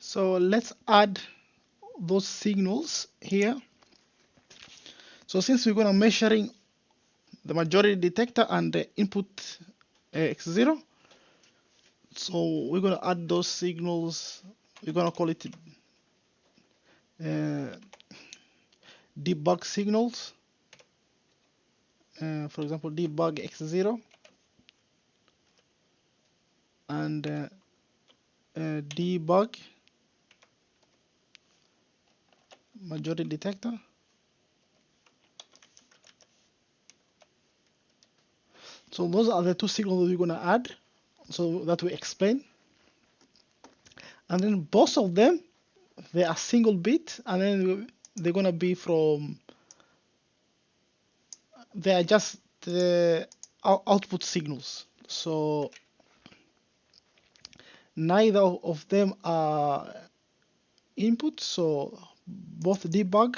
So let's add those signals here. So since we're going to measuring the majority detector and the input x0, so we're going to add those signals. We're going to call it debug signals. For example, debug x0 and debug majority detector. So those are the two signals that we're going to add, so that we explain. And then both of them, they are single bit, and then they're going to be from, they are just the output signals. So neither of them are input, so both debug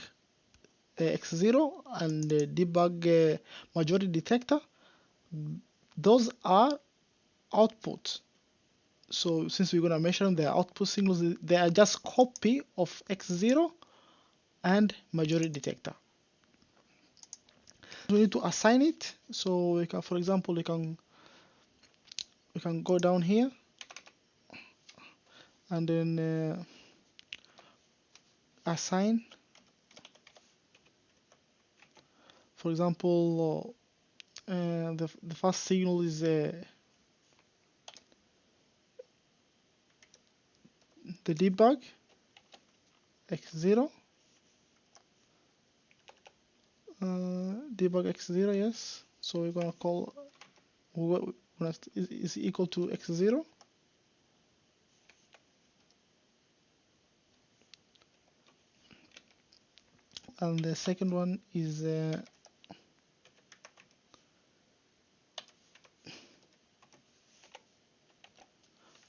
x0 and debug majority detector, those are output. So since we're going to measure them, they are output signals. They are just copy of x0 and majority detector. We need to assign it. So we can, for example, we can go down here and then assign. For example, the first signal is the debug x0. Debug x0, yes. So we're gonna call is equal to x0. And the second one is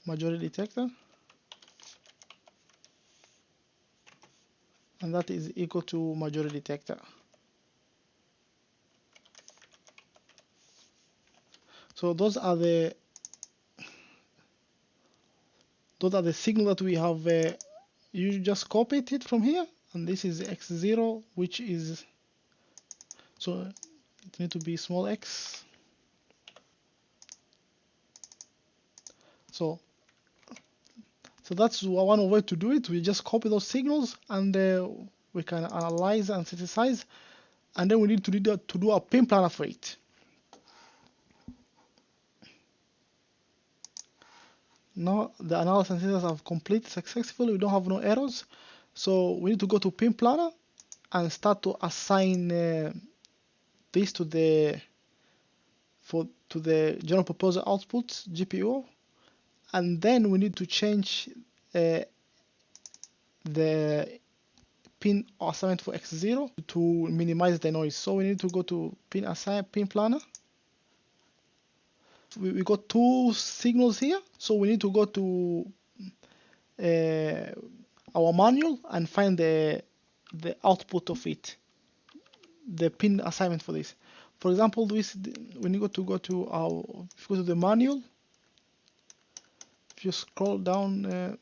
majority detector, and that is equal to majority detector. So those are the signal that we have. You just copied it from here, and this is x0, which is, so it need to be small x. So that's one way to do it. We just copy those signals, and we can analyze and synthesize, and then we need to do a pin planner for it. Now the analysis and synthesis have completed successfully. We don't have no errors. So we need to go to pin planner and start to assign this to the general purpose output GPU, and then we need to change the pin assignment for x0 to minimize the noise. So we need to go to pin planner. We got two signals here, so we need to go to our manual and find the output of it, the pin assignment for this. For example, this, we need to go to our, if you go to the manual, if you scroll down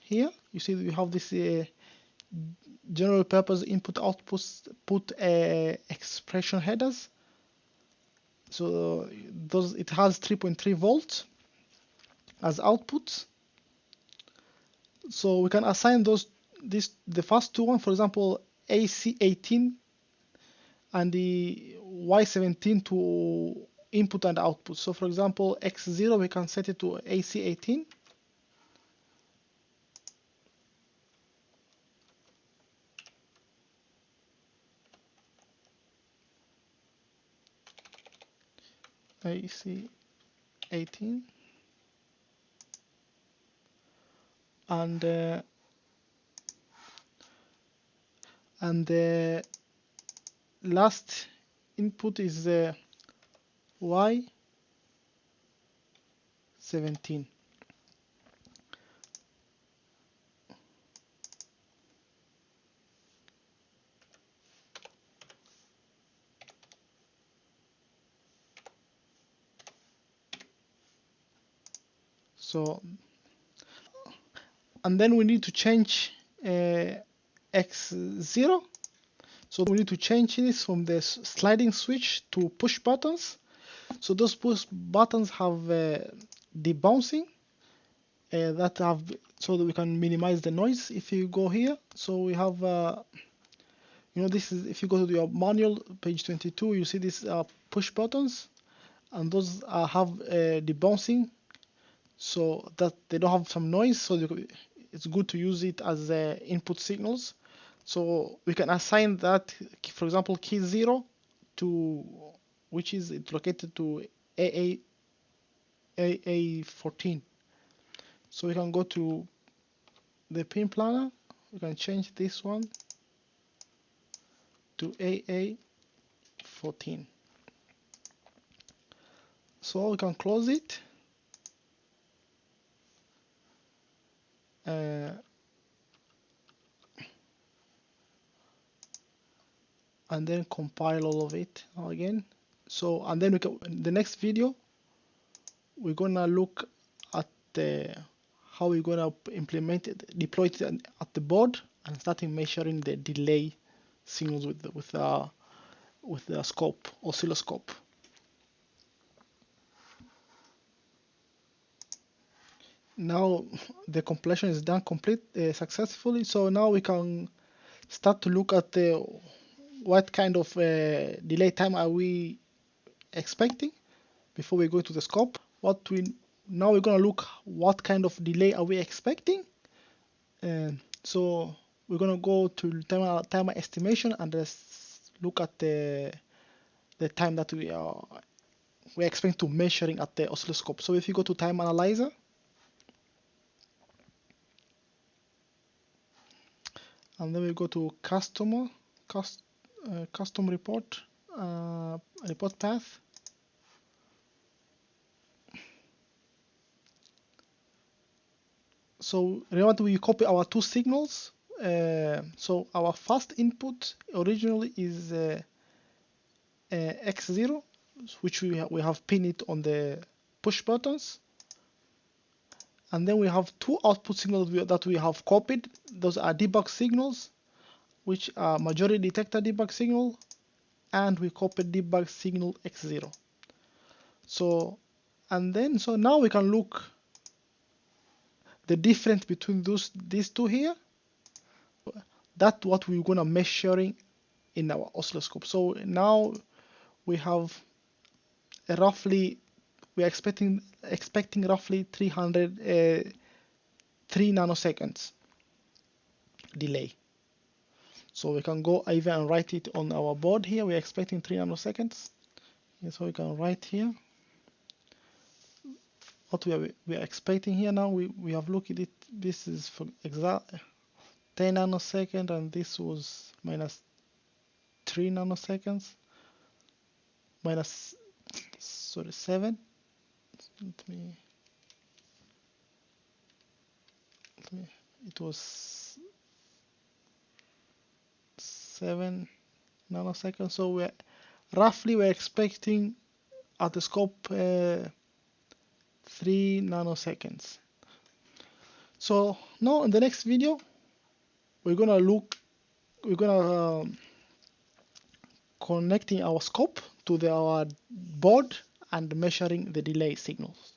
here, you see we have this general purpose input output expression headers. So it has 3.3 volts as outputs. So we can assign the first two one, for example, AC18 and the Y17 to input and output. So for example, X0, we can set it to AC18. AC18. And the last input is Y17. So and then we need to change X0. So we need to change this from the sliding switch to push buttons. So those push buttons have debouncing that have, so that we can minimize the noise. If you go here, so we have this is, if you go to your manual page 22, you see these push buttons, and those have debouncing, so that they don't have some noise. So it's good to use it as input signals. So we can assign that, for example, key 0 to, which is it located to AA14. So we can go to the pin planner, we can change this one to AA14. So we can close it. And then compile all of it again. So, and then we can, in the next video, we're gonna look at how we're gonna implement it, deploy it at the board, and starting measuring the delay signals with the scope, oscilloscope. Now the compilation is done successfully. So now we can start to look at what kind of delay time are we expecting before we go to the scope. Now we're gonna look what kind of delay are we expecting. So we're gonna go to timer estimation and just look at the time that we expect to measuring at the oscilloscope. So if you go to time analyzer, and then we go to custom report, report path. So remember, we copy our two signals. So our first input originally is X0, which we have pinned it on the push buttons. And then we have two output signals that we have copied. Those are debug signals, which are majority detector debug signal, and we copied debug signal X0. So now we can look the difference between these two here. That's what we're gonna measuring in our oscilloscope. So now we have we're expecting roughly 3 nanoseconds delay. So we can go even and write it on our board here. We're expecting 3 nanoseconds. So we can write here what we are expecting here. Now we have looked at it. This is for exact 10 nanoseconds, and this was minus 3 nanoseconds, minus 7. It was 7 nanoseconds. So we're expecting at the scope 3 nanoseconds. So now in the next video, we're gonna connecting our scope to our board and measuring the delay signals.